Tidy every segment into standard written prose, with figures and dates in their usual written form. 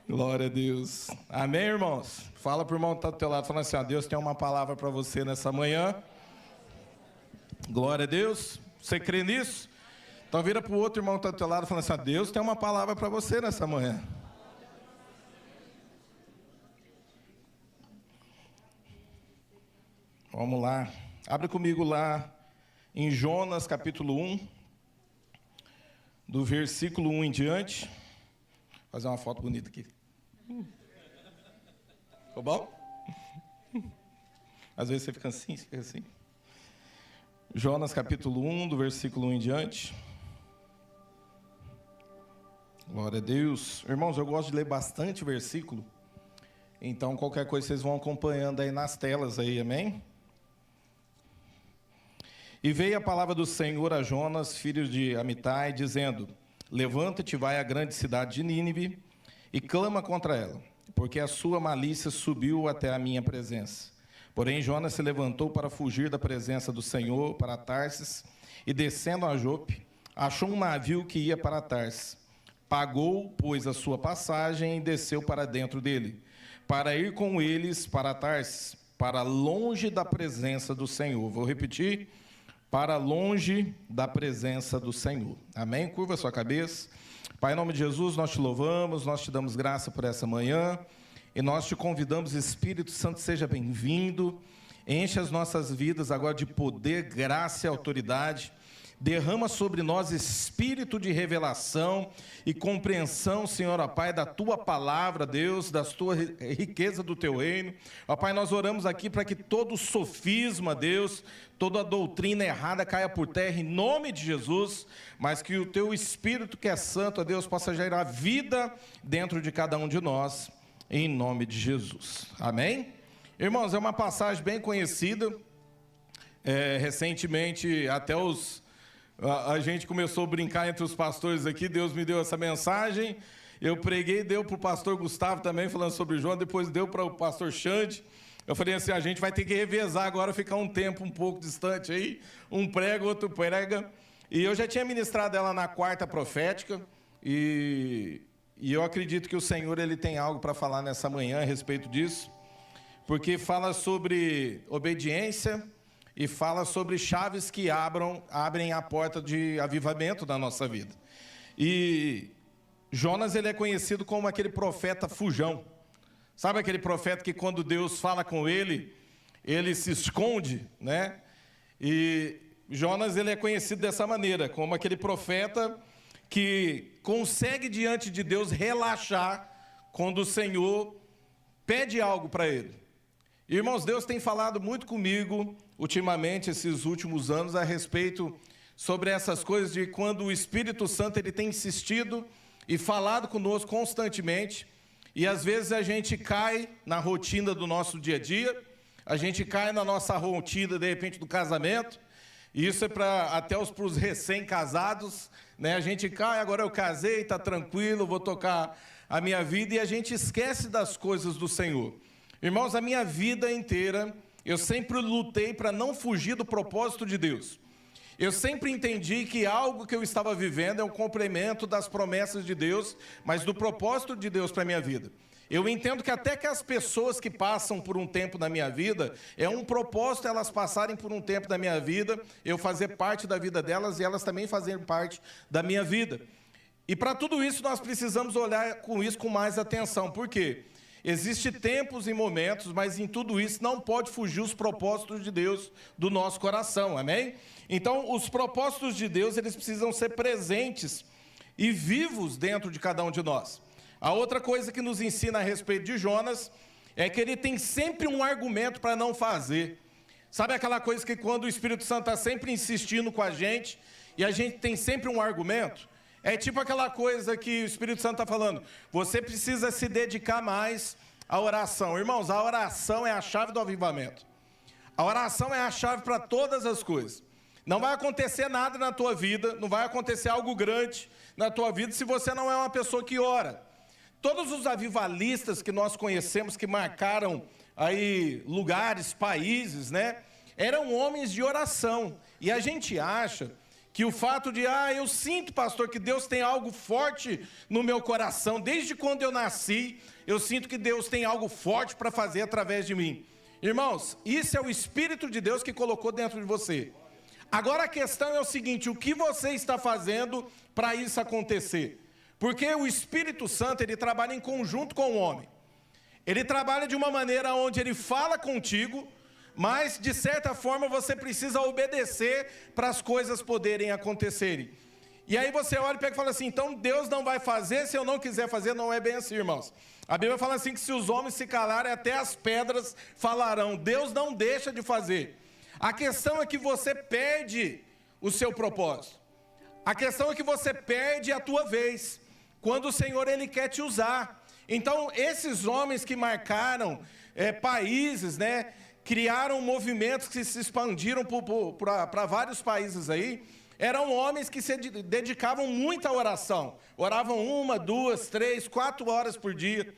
Glória a Deus. Amém, irmãos? Fala para o irmão que está do teu lado, falando assim, ó, Deus tem uma palavra para você nessa manhã. Glória a Deus. Você crê nisso? Então vira para o outro irmão que está do teu lado, falando assim, ó, Deus tem uma palavra para você nessa manhã. Vamos lá. Abre comigo lá em Jonas, capítulo 1, do versículo 1 em diante. Vou fazer uma foto bonita aqui. Ficou bom? Às vezes você fica assim, Jonas, capítulo 1, do versículo 1 em diante. Glória a Deus. Irmãos, eu gosto de ler bastante versículo. Então, qualquer coisa vocês vão acompanhando aí nas telas aí, amém? E veio a palavra do Senhor a Jonas, filho de Amitai, dizendo: levanta-te, vai à grande cidade de Nínive e clama contra ela, porque a sua malícia subiu até a minha presença. Porém, Jonas se levantou para fugir da presença do Senhor para Tarsis, e descendo a Jope, achou um navio que ia para Tarsis. Pagou, pois, a sua passagem e desceu para dentro dele, para ir com eles para Tarsis, para longe da presença do Senhor. Vou repetir: para longe da presença do Senhor. Amém? Curva a sua cabeça. Pai, em nome de Jesus, nós te louvamos, nós te damos graça por essa manhã, e nós te convidamos, Espírito Santo, seja bem-vindo, enche as nossas vidas agora de poder, graça e autoridade, derrama sobre nós espírito de revelação e compreensão, Senhor, ó Pai, da Tua palavra, Deus, da Tua riqueza do Teu reino. Ó Pai, nós oramos aqui para que todo sofisma, Deus, toda doutrina errada caia por terra em nome de Jesus, mas que o Teu Espírito, que é santo, ó Deus, possa gerar vida dentro de cada um de nós, em nome de Jesus. Amém? Irmãos, é uma passagem bem conhecida. Recentemente, até a gente começou a brincar entre os pastores aqui, Deus me deu essa mensagem, eu preguei, deu para o pastor Gustavo também, falando sobre João, depois deu para o pastor Xande. Eu falei assim, a gente vai ter que revezar agora, ficar um tempo um pouco distante aí, um prega, outro prega. E eu já tinha ministrado ela na quarta profética, e eu acredito que o Senhor ele tem algo para falar nessa manhã a respeito disso, porque fala sobre obediência, e fala sobre chaves que abrem a porta de avivamento da nossa vida. E Jonas ele é conhecido como aquele profeta fujão. Sabe aquele profeta que quando Deus fala com ele, ele se esconde, né? E Jonas ele é conhecido dessa maneira, como aquele profeta que consegue diante de Deus relaxar quando o Senhor pede algo para ele. Irmãos, Deus tem falado muito comigo ultimamente, esses últimos anos, a respeito sobre essas coisas de quando o Espírito Santo ele tem insistido e falado conosco constantemente, e às vezes a gente cai na rotina do nosso dia a dia, a gente cai na nossa rotina, de repente, do casamento, e isso é até para os recém-casados, né? A gente cai, agora eu casei, está tranquilo, vou tocar a minha vida, e a gente esquece das coisas do Senhor. Irmãos, a minha vida inteira, eu sempre lutei para não fugir do propósito de Deus. Eu sempre entendi que algo que eu estava vivendo é um complemento das promessas de Deus, mas do propósito de Deus para a minha vida. Eu entendo que até que as pessoas que passam por um tempo na minha vida, é um propósito elas passarem por um tempo da minha vida, eu fazer parte da vida delas e elas também fazerem parte da minha vida. E para tudo isso nós precisamos olhar com isso com mais atenção. Por quê? Existem tempos e momentos, mas em tudo isso não pode fugir os propósitos de Deus do nosso coração, amém? Então, os propósitos de Deus, eles precisam ser presentes e vivos dentro de cada um de nós. A outra coisa que nos ensina a respeito de Jonas é que ele tem sempre um argumento para não fazer. Sabe aquela coisa que quando o Espírito Santo está sempre insistindo com a gente e a gente tem sempre um argumento? É tipo aquela coisa que o Espírito Santo está falando, você precisa se dedicar mais à oração. Irmãos, a oração é a chave do avivamento. A oração é a chave para todas as coisas. Não vai acontecer nada na tua vida, não vai acontecer algo grande na tua vida se você não é uma pessoa que ora. Todos os avivalistas que nós conhecemos, que marcaram aí lugares, países, né? Eram homens de oração. E a gente acha que o fato de, eu sinto, pastor, que Deus tem algo forte no meu coração. Desde quando eu nasci, eu sinto que Deus tem algo forte para fazer através de mim. Irmãos, isso é o Espírito de Deus que colocou dentro de você. Agora a questão é o seguinte, o que você está fazendo para isso acontecer? Porque o Espírito Santo, ele trabalha em conjunto com o homem. Ele trabalha de uma maneira onde ele fala contigo, mas de certa forma você precisa obedecer para as coisas poderem acontecerem. E aí você olha e pega e fala assim, então Deus não vai fazer se eu não quiser fazer. Não é bem assim, irmãos. A Bíblia fala assim que se os homens se calarem, até as pedras falarão. Deus não deixa de fazer. A questão é que você perde o seu propósito. A questão é que você perde a tua vez, quando o Senhor ele quer te usar. Então esses homens que marcaram países, né, criaram movimentos que se expandiram para vários países aí, eram homens que se dedicavam muito à oração. Oravam 1, 2, 3, 4 horas por dia.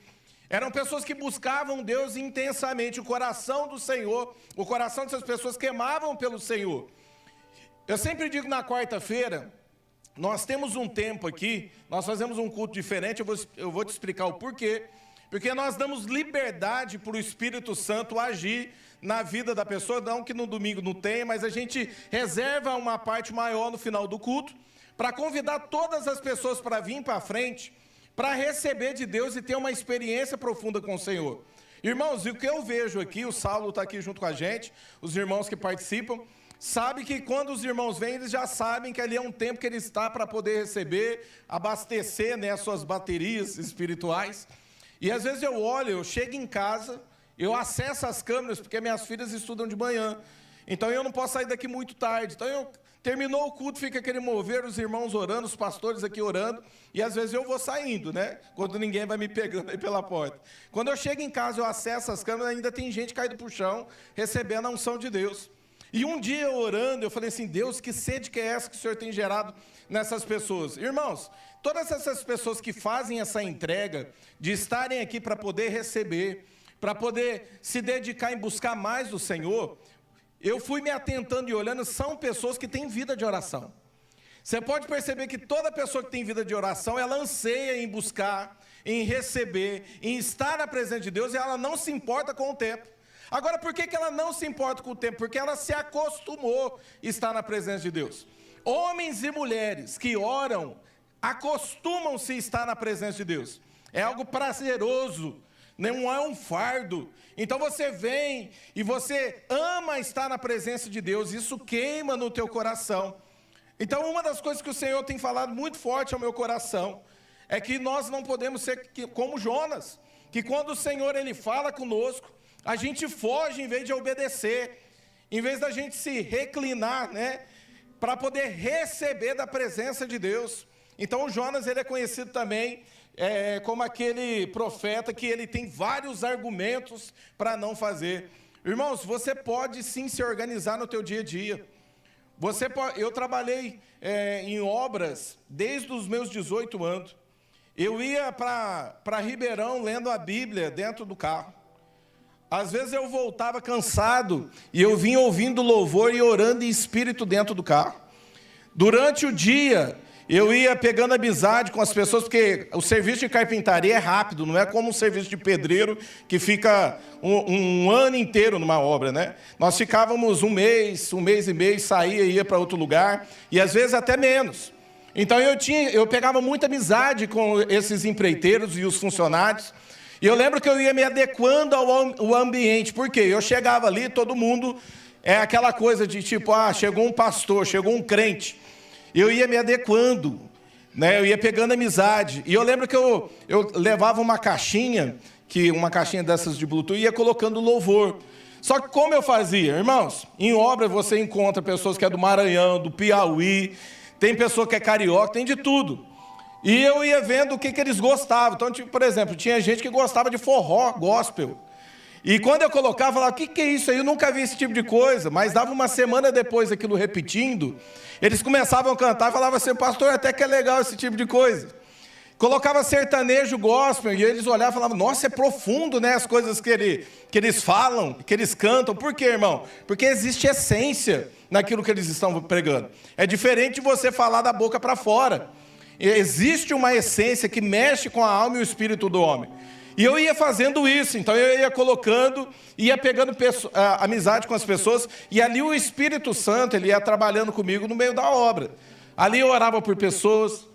Eram pessoas que buscavam Deus intensamente. O coração do Senhor, o coração dessas pessoas queimavam pelo Senhor. Eu sempre digo na quarta-feira, nós temos um tempo aqui, nós fazemos um culto diferente, eu vou te explicar o porquê. Porque nós damos liberdade para o Espírito Santo agir na vida da pessoa, não que no domingo não tenha, mas a gente reserva uma parte maior no final do culto, para convidar todas as pessoas para vir para frente, para receber de Deus e ter uma experiência profunda com o Senhor. Irmãos, e o que eu vejo aqui, o Saulo está aqui junto com a gente, os irmãos que participam, sabe que quando os irmãos vêm, eles já sabem que ali é um tempo que ele está para poder receber, abastecer, né, as suas baterias espirituais. E às vezes eu olho, eu chego em casa, eu acesso as câmeras, porque minhas filhas estudam de manhã. Então eu não posso sair daqui muito tarde. Então terminou o culto, fica aquele mover, os irmãos orando, os pastores aqui orando. E às vezes eu vou saindo, né? Quando ninguém vai me pegando aí pela porta. Quando eu chego em casa, eu acesso as câmeras, ainda tem gente caído para o chão, recebendo a unção de Deus. E um dia eu orando, eu falei assim, Deus, que sede que é essa que o Senhor tem gerado nessas pessoas? Irmãos, todas essas pessoas que fazem essa entrega, de estarem aqui para poder receber, para poder se dedicar em buscar mais do Senhor, eu fui me atentando e olhando, são pessoas que têm vida de oração. Você pode perceber que toda pessoa que tem vida de oração, ela anseia em buscar, em receber, em estar na presença de Deus, e ela não se importa com o tempo. Agora, por que ela não se importa com o tempo? Porque ela se acostumou a estar na presença de Deus. Homens e mulheres que oram, acostumam-se a estar na presença de Deus. É algo prazeroso, não é um fardo. Então você vem e você ama estar na presença de Deus, isso queima no teu coração. Então uma das coisas que o Senhor tem falado muito forte ao meu coração, é que nós não podemos ser como Jonas, que quando o Senhor ele fala conosco, a gente foge em vez de obedecer, em vez da gente se reclinar, né, para poder receber da presença de Deus. Então o Jonas ele é conhecido também como aquele profeta que ele tem vários argumentos para não fazer. Irmãos, você pode sim se organizar no teu dia a dia. Eu trabalhei em obras desde os meus 18 anos. Eu ia para Ribeirão lendo a Bíblia dentro do carro. Às vezes eu voltava cansado e eu vinha ouvindo louvor e orando em espírito dentro do carro. Durante o dia, eu ia pegando amizade com as pessoas, porque o serviço de carpintaria é rápido, não é como um serviço de pedreiro que fica um ano inteiro numa obra, né? Nós ficávamos um mês e meio, saía e ia para outro lugar, e às vezes até menos. Então eu pegava muita amizade com esses empreiteiros e os funcionários, e eu lembro que eu ia me adequando ao ambiente, porque eu chegava ali, todo mundo, aquela coisa de tipo, chegou um pastor, chegou um crente. Eu ia me adequando, né? Eu ia pegando amizade. E eu lembro que eu levava uma caixinha dessas de Bluetooth, e ia colocando louvor. Só que como eu fazia? Irmãos, em obra você encontra pessoas que é do Maranhão, do Piauí, tem pessoa que é carioca, tem de tudo. E eu ia vendo o que eles gostavam. Então, tipo, por exemplo, tinha gente que gostava de forró, gospel. E quando eu colocava, eu falava, o que é isso aí? Eu nunca vi esse tipo de coisa. Mas dava uma semana depois aquilo repetindo, eles começavam a cantar e falavam assim, pastor, até que é legal esse tipo de coisa. colocava sertanejo gospel, e eles olhavam e falavam, nossa, é profundo, né, as coisas que eles falam, que eles cantam. Por quê, irmão? Porque existe essência naquilo que eles estão pregando. É diferente de você falar da boca para fora. Existe uma essência que mexe com a alma e o espírito do homem. E eu ia fazendo isso, então eu ia colocando, ia pegando amizade com as pessoas, e ali o Espírito Santo, ele ia trabalhando comigo no meio da obra. Ali eu orava por pessoas,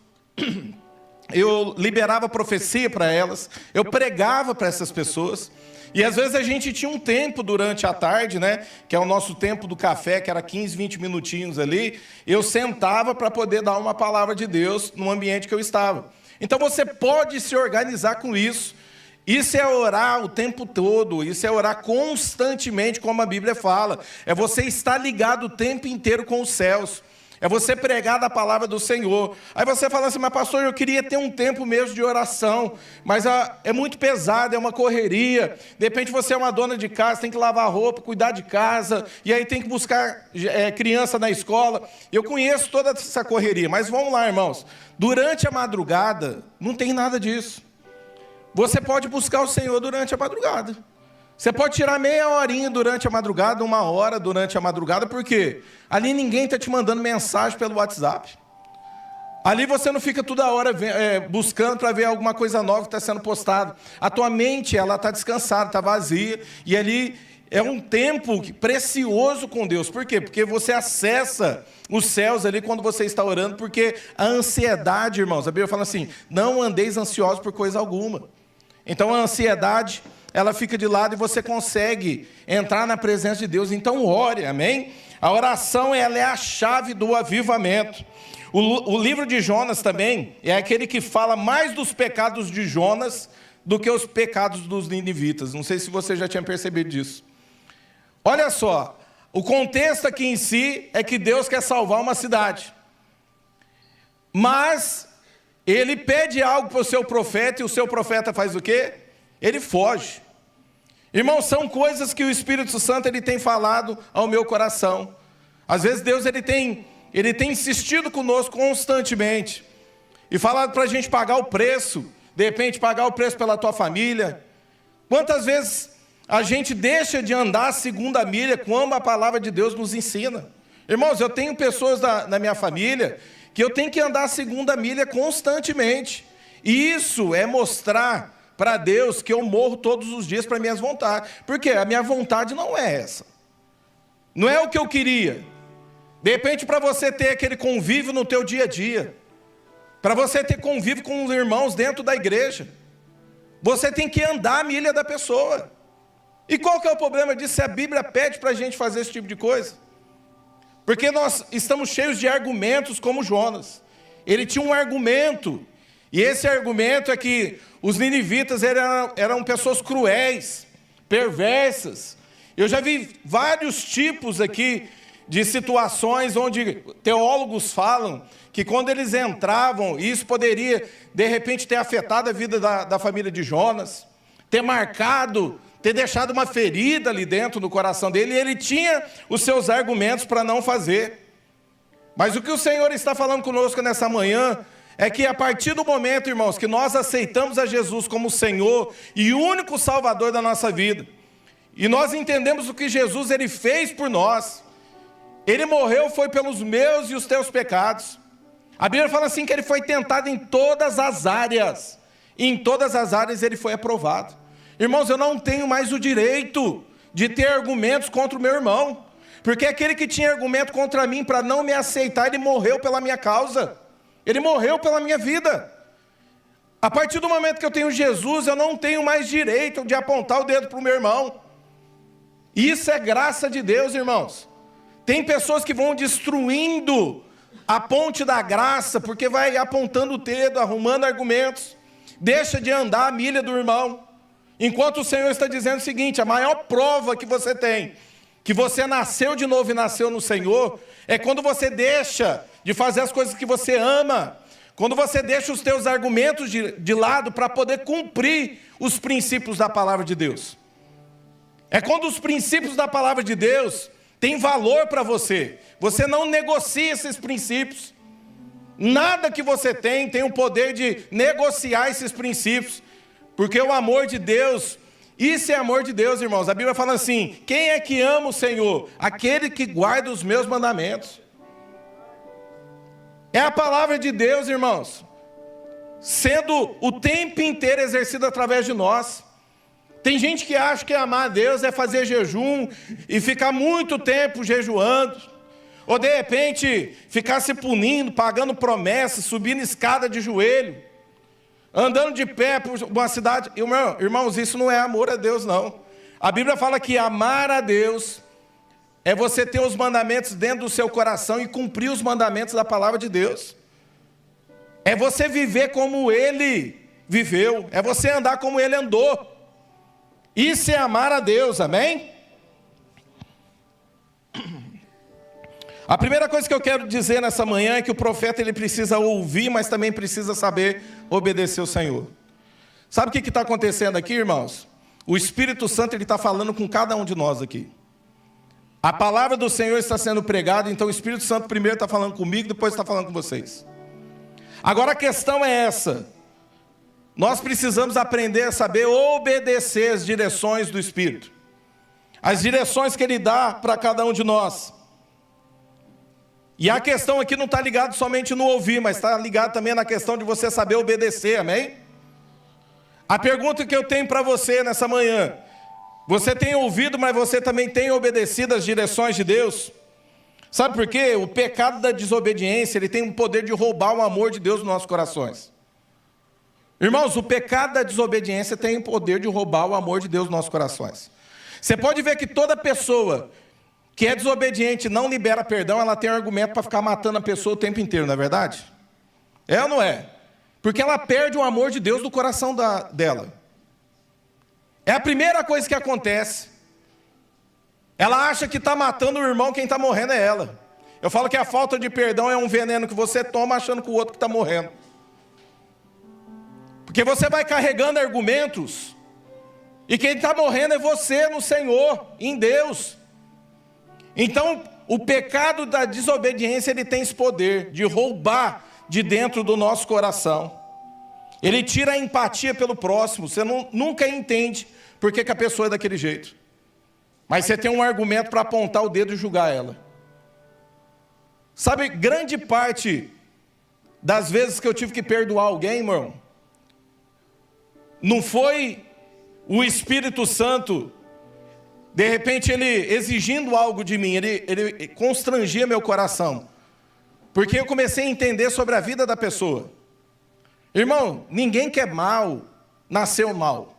eu liberava profecia para elas, eu pregava para essas pessoas, e às vezes a gente tinha um tempo durante a tarde, né, que é o nosso tempo do café, que era 15, 20 minutinhos ali, eu sentava para poder dar uma palavra de Deus no ambiente que eu estava. Então você pode se organizar com isso. Isso é orar o tempo todo, isso é orar constantemente, como a Bíblia fala. É você estar ligado o tempo inteiro com os céus. É você pregar da palavra do Senhor. Aí você fala assim, mas pastor, eu queria ter um tempo mesmo de oração, mas é muito pesado, é uma correria. De repente você é uma dona de casa, tem que lavar roupa, cuidar de casa, e aí tem que buscar criança na escola. Eu conheço toda essa correria, mas vamos lá, irmãos. Durante a madrugada, não tem nada disso. Você pode buscar o Senhor durante a madrugada. Você pode tirar meia horinha durante a madrugada, 1 hora durante a madrugada, por quê? Ali ninguém está te mandando mensagem pelo WhatsApp. Ali você não fica toda hora buscando para ver alguma coisa nova que está sendo postada. A tua mente está descansada, está vazia, e ali é um tempo precioso com Deus. Por quê? Porque você acessa os céus ali quando você está orando, porque a ansiedade, irmãos, a Bíblia fala assim, não andeis ansiosos por coisa alguma. Então a ansiedade, ela fica de lado e você consegue entrar na presença de Deus. Então ore, amém? A oração, ela é a chave do avivamento. O livro de Jonas também é aquele que fala mais dos pecados de Jonas do que os pecados dos ninivitas. Não sei se você já tinha percebido disso. Olha só, o contexto aqui em si é que Deus quer salvar uma cidade. Mas ele pede algo para o seu profeta, e o seu profeta faz o quê? Ele foge. Irmãos, são coisas que o Espírito Santo ele tem falado ao meu coração. Às vezes Deus ele tem insistido conosco constantemente, e falado para a gente pagar o preço, de repente pagar o preço pela tua família. Quantas vezes a gente deixa de andar a segunda milha, como a palavra de Deus nos ensina? Irmãos, eu tenho pessoas na minha família que eu tenho que andar a segunda milha constantemente. E isso é mostrar para Deus que eu morro todos os dias para minhas vontades. Porque a minha vontade não é essa. Não é o que eu queria. De repente, para você ter aquele convívio no teu dia a dia, para você ter convívio com os irmãos dentro da igreja, você tem que andar a milha da pessoa. E qual que é o problema disso se a Bíblia pede para a gente fazer esse tipo de coisa? Porque nós estamos cheios de argumentos como Jonas. Ele tinha um argumento, e esse argumento é que os ninivitas eram pessoas cruéis, perversas. Eu já vi vários tipos aqui de situações onde teólogos falam que quando eles entravam, isso poderia, de repente, ter afetado a vida da família de Jonas, ter marcado, ter deixado uma ferida ali dentro no coração dele, e ele tinha os seus argumentos para não fazer. Mas o que o Senhor está falando conosco nessa manhã é que a partir do momento, irmãos, que nós aceitamos a Jesus como Senhor e único Salvador da nossa vida, e nós entendemos o que Jesus ele fez por nós, ele morreu, foi pelos meus e os teus pecados. A Bíblia fala assim que ele foi tentado em todas as áreas, e em todas as áreas ele foi aprovado. Irmãos, eu não tenho mais o direito de ter argumentos contra o meu irmão, porque aquele que tinha argumento contra mim para não me aceitar, ele morreu pela minha causa, ele morreu pela minha vida. A partir do momento que eu tenho Jesus, eu não tenho mais direito de apontar o dedo para o meu irmão. Isso é graça de Deus, irmãos. Tem pessoas que vão destruindo a ponte da graça, porque vai apontando o dedo, arrumando argumentos, deixa de andar a milha do irmão. Enquanto o Senhor está dizendo o seguinte, a maior prova que você tem, que você nasceu de novo e nasceu no Senhor, é quando você deixa de fazer as coisas que você ama, quando você deixa os teus argumentos de lado para poder cumprir os princípios da palavra de Deus. É quando os princípios da palavra de Deus têm valor para você, você não negocia esses princípios. Nada que você tem o poder de negociar esses princípios. Porque o amor de Deus, isso é amor de Deus, irmãos. A Bíblia fala assim: quem é que ama o Senhor? Aquele que guarda os meus mandamentos. É a palavra de Deus, irmãos, sendo o tempo inteiro exercida através de nós. Tem gente que acha que amar a Deus é fazer jejum e ficar muito tempo jejuando, ou de repente ficar se punindo, pagando promessas, subindo escada de joelho, andando de pé por uma cidade. Irmãos, isso não é amor a Deus, não. A Bíblia fala que amar a Deus é você ter os mandamentos dentro do seu coração e cumprir os mandamentos da palavra de Deus. É você viver como Ele viveu. É você andar como Ele andou. Isso é amar a Deus, amém? A primeira coisa que eu quero dizer nessa manhã é que o profeta ele precisa ouvir, mas também precisa saber obedecer ao Senhor. Sabe o que está acontecendo aqui, irmãos? O Espírito Santo ele está falando com cada um de nós aqui. A palavra do Senhor está sendo pregada, então o Espírito Santo primeiro está falando comigo, depois está falando com vocês. Agora a questão é essa: nós precisamos aprender a saber obedecer as direções do Espírito, as direções que Ele dá para cada um de nós. E a questão aqui não está ligada somente no ouvir, mas está ligada também na questão de você saber obedecer, amém? A pergunta que eu tenho para você nessa manhã: você tem ouvido, mas você também tem obedecido às direções de Deus? Sabe por quê? O pecado da desobediência, ele tem o poder de roubar o amor de Deus nos nossos corações. Irmãos, o pecado da desobediência tem o poder de roubar o amor de Deus nos nossos corações. Você pode ver que toda pessoa que é desobediente e não libera perdão, ela tem um argumento para ficar matando a pessoa o tempo inteiro, não é verdade? É ou não é? Porque ela perde o amor de Deus do coração dela. É a primeira coisa que acontece. Ela acha que está matando o irmão, quem está morrendo é ela. Eu falo que a falta de perdão é um veneno que você toma achando que o outro está morrendo. Porque você vai carregando argumentos, e quem está morrendo é você no Senhor, em Deus. Então, o pecado da desobediência, ele tem esse poder de roubar de dentro do nosso coração. Ele tira a empatia pelo próximo. Você nunca entende por que a pessoa é daquele jeito. Mas você tem um argumento para apontar o dedo e julgar ela. Sabe, grande parte das vezes que eu tive que perdoar alguém, irmão, não foi o Espírito Santo, de repente ele exigindo algo de mim, ele constrangia meu coração. Porque eu comecei a entender sobre a vida da pessoa. Irmão, ninguém que é mal, nasceu mal.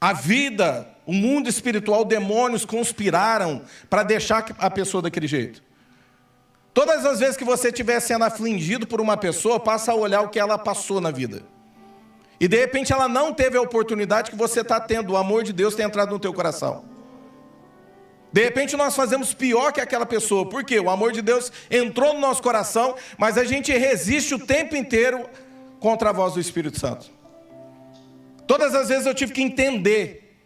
A vida, o mundo espiritual, demônios conspiraram para deixar a pessoa daquele jeito. Todas as vezes que você estiver sendo afligido por uma pessoa, passa a olhar o que ela passou na vida. E de repente ela não teve a oportunidade que você está tendo, o amor de Deus tem entrado no teu coração. De repente nós fazemos pior que aquela pessoa. Por quê? O amor de Deus entrou no nosso coração, mas a gente resiste o tempo inteiro contra a voz do Espírito Santo. Todas as vezes eu tive que entender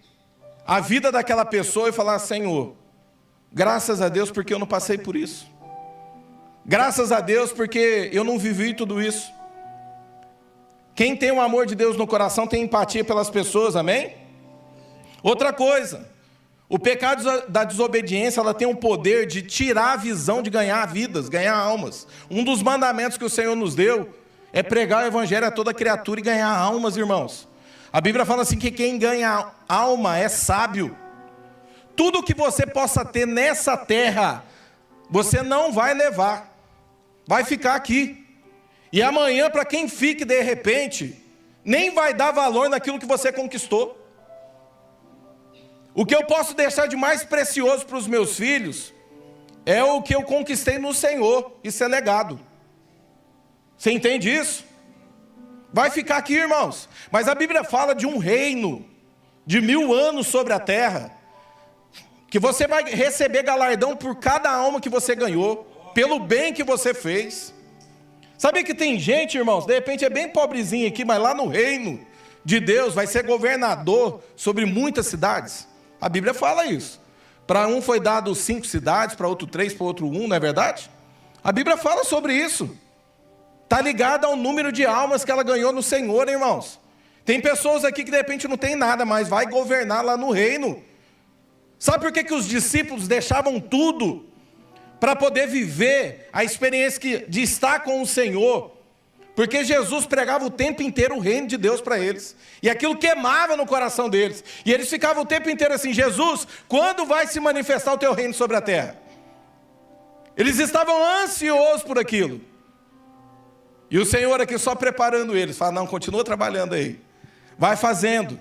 a vida daquela pessoa e falar: Senhor, graças a Deus porque eu não passei por isso. Graças a Deus porque eu não vivi tudo isso. Quem tem o amor de Deus no coração tem empatia pelas pessoas, amém? Outra coisa, o pecado da desobediência, ela tem o poder de tirar a visão de ganhar vidas, ganhar almas. Um dos mandamentos que o Senhor nos deu é pregar o evangelho a toda criatura e ganhar almas, irmãos. A Bíblia fala assim que quem ganha alma é sábio. Tudo que você possa ter nessa terra, você não vai levar, vai ficar aqui. E amanhã, para quem fique de repente, nem vai dar valor naquilo que você conquistou. O que eu posso deixar de mais precioso para os meus filhos é o que eu conquistei no Senhor. Isso é legado. Você entende isso? Vai ficar aqui, irmãos. Mas a Bíblia fala de um reino de 1000 anos sobre a terra, que você vai receber galardão por cada alma que você ganhou, pelo bem que você fez. Sabia que tem gente, irmãos, de repente é bem pobrezinho aqui, mas lá no reino de Deus vai ser governador sobre muitas cidades. A Bíblia fala isso. Para um foi dado 5 cidades, para outro 3, para outro 1, não é verdade? A Bíblia fala sobre isso. Está ligada ao número de almas que ela ganhou no Senhor, irmãos. Tem pessoas aqui que de repente não tem nada, mas vai governar lá no reino. Sabe por que os discípulos deixavam tudo para poder viver a experiência de estar com o Senhor? Porque Jesus pregava o tempo inteiro o reino de Deus para eles. E aquilo queimava no coração deles. E eles ficavam o tempo inteiro assim: Jesus, quando vai se manifestar o teu reino sobre a terra? Eles estavam ansiosos por aquilo. E o Senhor aqui só preparando eles. Fala: não, continua trabalhando aí. Vai fazendo.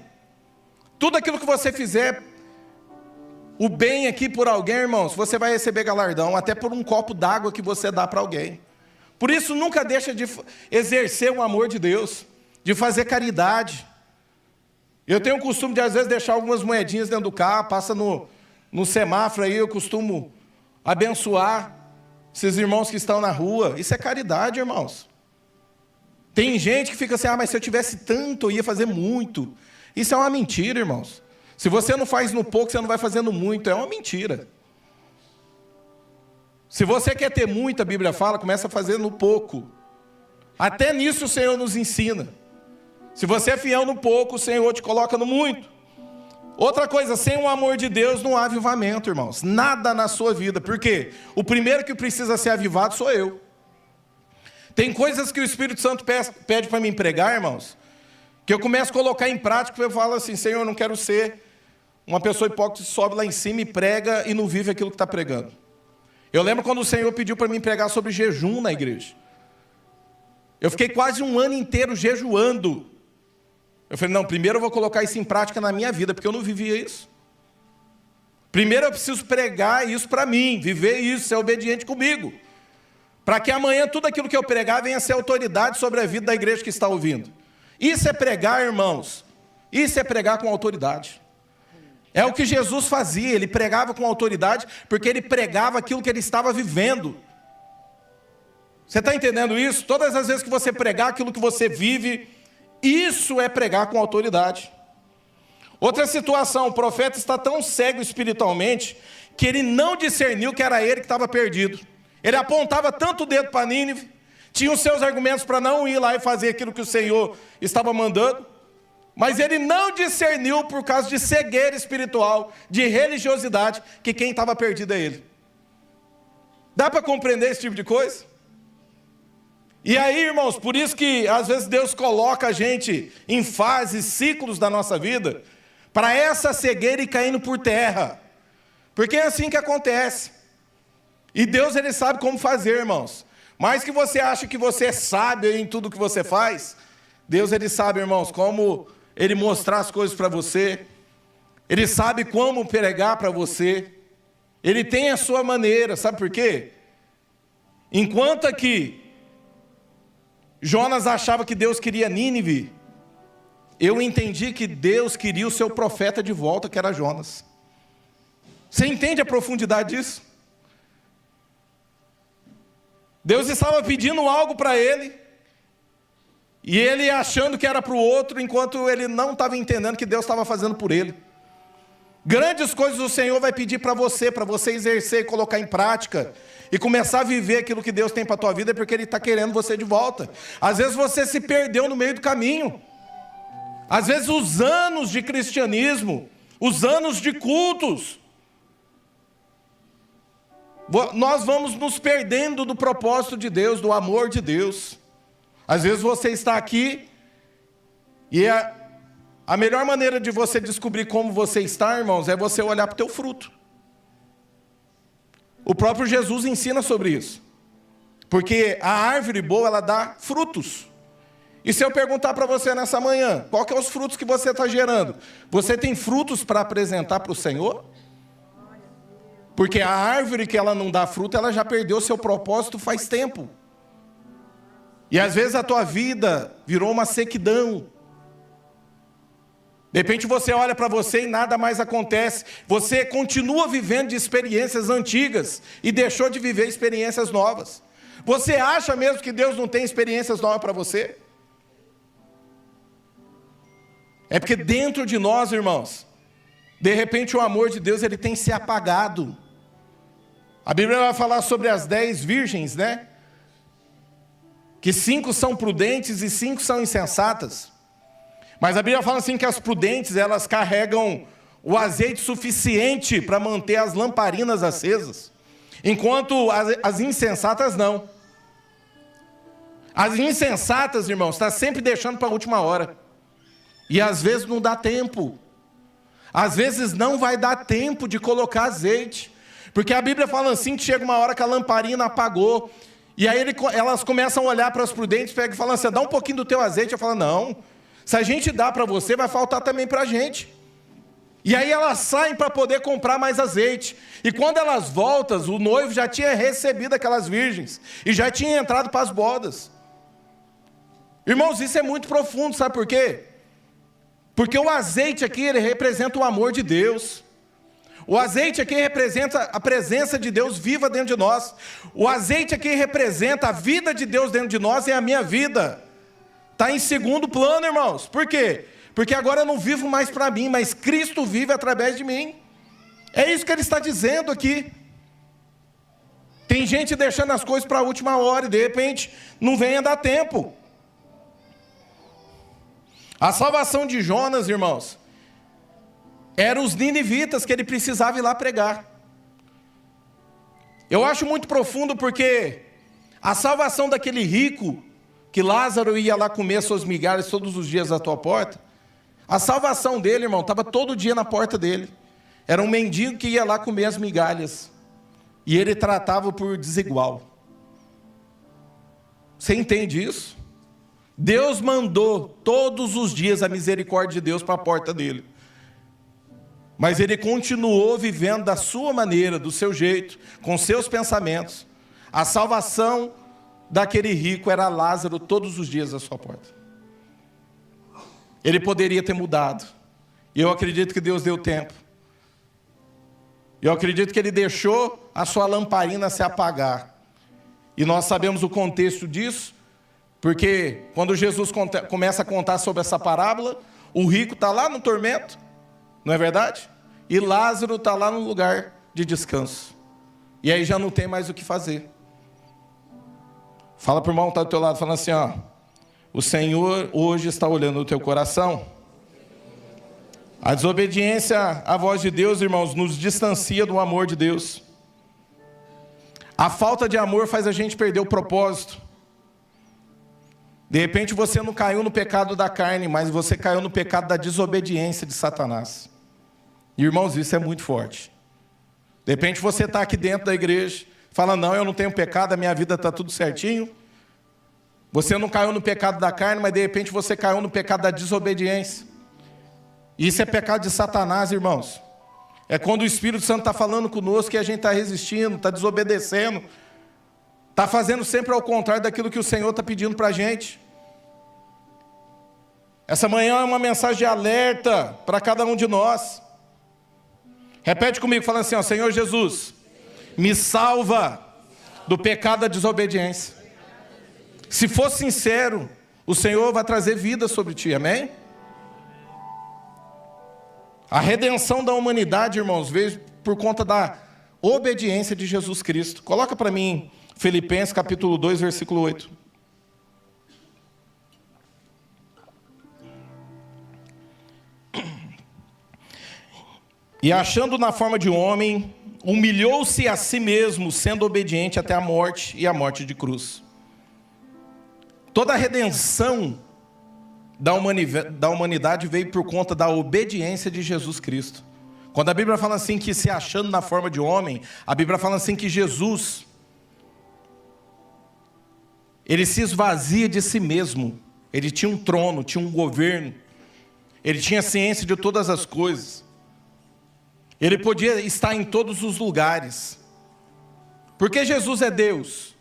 Tudo aquilo que você fizer, o bem aqui por alguém, irmãos, você vai receber galardão. Até por um copo d'água que você dá para alguém. Por isso, nunca deixa de exercer o amor de Deus, de fazer caridade. Eu tenho o costume de, às vezes, deixar algumas moedinhas dentro do carro, passa no semáforo aí, eu costumo abençoar esses irmãos que estão na rua. Isso é caridade, irmãos. Tem gente que fica assim: mas se eu tivesse tanto, eu ia fazer muito. Isso é uma mentira, irmãos. Se você não faz no pouco, você não vai fazendo muito. É uma mentira. Se você quer ter muito, a Bíblia fala, começa a fazer no pouco. Até nisso o Senhor nos ensina. Se você é fiel no pouco, o Senhor te coloca no muito. Outra coisa, sem o amor de Deus não há avivamento, irmãos. Nada na sua vida. Por quê? O primeiro que precisa ser avivado sou eu. Tem coisas que o Espírito Santo pede para me pregar, irmãos, que eu começo a colocar em prática, eu falo assim: Senhor, eu não quero ser uma pessoa hipócrita que sobe lá em cima e prega e não vive aquilo que está pregando. Eu lembro quando o Senhor pediu para mim pregar sobre jejum na igreja. Eu fiquei quase um ano inteiro jejuando. Eu falei: não, primeiro eu vou colocar isso em prática na minha vida, porque eu não vivia isso. Primeiro eu preciso pregar isso para mim, viver isso, ser obediente comigo. Para que amanhã tudo aquilo que eu pregar venha a ser autoridade sobre a vida da igreja que está ouvindo. Isso é pregar, irmãos. Isso é pregar com autoridade. É o que Jesus fazia, ele pregava com autoridade, porque ele pregava aquilo que ele estava vivendo. Você está entendendo isso? Todas as vezes que você pregar aquilo que você vive, isso é pregar com autoridade. Outra situação, o profeta está tão cego espiritualmente, que ele não discerniu que era ele que estava perdido. Ele apontava tanto o dedo para Nínive, tinha os seus argumentos para não ir lá e fazer aquilo que o Senhor estava mandando, mas ele não discerniu por causa de cegueira espiritual, de religiosidade, que quem estava perdido é ele. Dá para compreender esse tipo de coisa? E aí, irmãos, por isso que às vezes Deus coloca a gente em fases, ciclos da nossa vida, para essa cegueira ir caindo por terra. Porque é assim que acontece. E Deus, ele sabe como fazer, irmãos. Mais que você acha que você é sábio em tudo que você faz, Deus, ele sabe, irmãos, como ele mostrar as coisas para você. Ele sabe como pregar para você. Ele tem a sua maneira, sabe por quê? Enquanto aqui Jonas achava que Deus queria Nínive, eu entendi que Deus queria o seu profeta de volta, que era Jonas. Você entende a profundidade disso? Deus estava pedindo algo para ele, e ele achando que era para o outro, enquanto ele não estava entendendo que Deus estava fazendo por ele. Grandes coisas o Senhor vai pedir para você exercer e colocar em prática, e começar a viver aquilo que Deus tem para a tua vida, porque Ele está querendo você de volta. Às vezes você se perdeu no meio do caminho. Às vezes os anos de cristianismo, os anos de cultos, nós vamos nos perdendo do propósito de Deus, do amor de Deus. Às vezes você está aqui, e a melhor maneira de você descobrir como você está, irmãos, é você olhar para o teu fruto. O próprio Jesus ensina sobre isso. Porque a árvore boa, ela dá frutos. E se eu perguntar para você nessa manhã, qual que é os frutos que você está gerando? Você tem frutos para apresentar para o Senhor? Porque a árvore que ela não dá fruto, ela já perdeu seu propósito faz tempo. E às vezes a tua vida virou uma sequidão. De repente você olha para você e nada mais acontece. Você continua vivendo de experiências antigas e deixou de viver experiências novas. Você acha mesmo que Deus não tem experiências novas para você? É porque dentro de nós, irmãos, de repente o amor de Deus ele tem se apagado. A Bíblia vai falar sobre as 10 virgens, né? que 5 são prudentes e 5 são insensatas. Mas a Bíblia fala assim que as prudentes, elas carregam o azeite suficiente para manter as lamparinas acesas, enquanto as insensatas não. As insensatas, irmãos, está sempre deixando para a última hora. E às vezes não dá tempo. Às vezes não vai dar tempo de colocar azeite. Porque a Bíblia fala assim que chega uma hora que a lamparina apagou. E aí elas começam a olhar para as prudentes, pegam e falam assim, dá um pouquinho do teu azeite. Eu falo, não, se a gente dá para você, vai faltar também para a gente. E aí elas saem para poder comprar mais azeite. E quando elas voltam, o noivo já tinha recebido aquelas virgens. E já tinha entrado para as bodas. Irmãos, isso é muito profundo, sabe por quê? Porque o azeite aqui, ele representa o amor de Deus. O azeite aqui representa a presença de Deus viva dentro de nós. O azeite aqui representa a vida de Deus dentro de nós e a minha vida. Está em segundo plano, irmãos. Por quê? Porque agora eu não vivo mais para mim, mas Cristo vive através de mim. É isso que ele está dizendo aqui. Tem gente deixando as coisas para a última hora e de repente não vem a dar tempo. A salvação de Jonas, irmãos, eram os ninivitas que ele precisava ir lá pregar. Eu acho muito profundo porque a salvação daquele rico, que Lázaro ia lá comer suas migalhas todos os dias à tua porta, a salvação dele, irmão, estava todo dia na porta dele. Era um mendigo que ia lá comer as migalhas. E ele tratava por desigual. Você entende isso? Deus mandou todos os dias a misericórdia de Deus para a porta dele. Mas ele continuou vivendo da sua maneira, do seu jeito, com seus pensamentos. A salvação daquele rico era Lázaro todos os dias à sua porta. Ele poderia ter mudado. E eu acredito que Deus deu tempo. Eu acredito que ele deixou a sua lamparina se apagar. E nós sabemos o contexto disso, porque quando Jesus começa a contar sobre essa parábola, o rico está lá no tormento, não é verdade? E Lázaro está lá no lugar de descanso. E aí já não tem mais o que fazer. Fala para o irmão que está do teu lado, falando assim, ó, o Senhor hoje está olhando o teu coração. A desobediência à voz de Deus, irmãos, nos distancia do amor de Deus. A falta de amor faz a gente perder o propósito. De repente você não caiu no pecado da carne, mas você caiu no pecado da desobediência de Satanás. Irmãos, isso é muito forte. De repente você está aqui dentro da igreja, fala, não, eu não tenho pecado, a minha vida está tudo certinho. Você não caiu no pecado da carne, mas de repente você caiu no pecado da desobediência. Isso é pecado de Satanás, irmãos. É quando o Espírito Santo está falando conosco que a gente está resistindo, está desobedecendo, está fazendo sempre ao contrário daquilo que o Senhor está pedindo para a gente. Essa manhã é uma mensagem de alerta para cada um de nós. Repete comigo, falando assim, ó, Senhor Jesus, me salva do pecado da desobediência. Se for sincero, o Senhor vai trazer vida sobre ti, amém? A redenção da humanidade, irmãos, veio por conta da obediência de Jesus Cristo. Coloca para mim Filipenses capítulo 2, versículo 8. E achando na forma de homem, humilhou-se a si mesmo, sendo obediente até a morte e a morte de cruz. Toda a redenção da humanidade veio por conta da obediência de Jesus Cristo. Quando a Bíblia fala assim que se achando na forma de homem, a Bíblia fala assim que Jesus, ele se esvazia de si mesmo. Ele tinha um trono, tinha um governo, ele tinha ciência de todas as coisas. Ele podia estar em todos os lugares. Porque Jesus é Deus.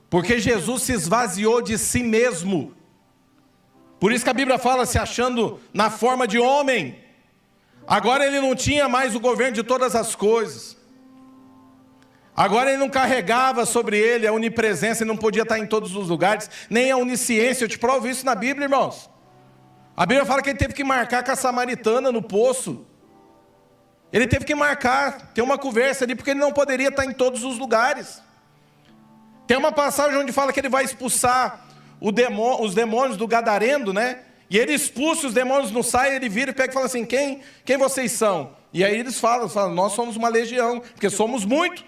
Porque Jesus se esvaziou de si mesmo. Por isso que a Bíblia fala, se achando na forma de homem. Agora ele não tinha mais o governo de todas as coisas. Agora ele não carregava sobre ele a onipresença, ele não podia estar em todos os lugares, nem a onisciência. Eu te provo isso na Bíblia, irmãos. A Bíblia fala que ele teve que marcar com a samaritana no poço. Ele teve que marcar, ter uma conversa ali, porque ele não poderia estar em todos os lugares. Tem uma passagem onde fala que ele vai expulsar os demônios do gadareno, né? E ele expulsa os demônios, não sai, ele vira e pega e fala assim, quem vocês são? E aí eles falam, nós somos uma legião, porque somos muito.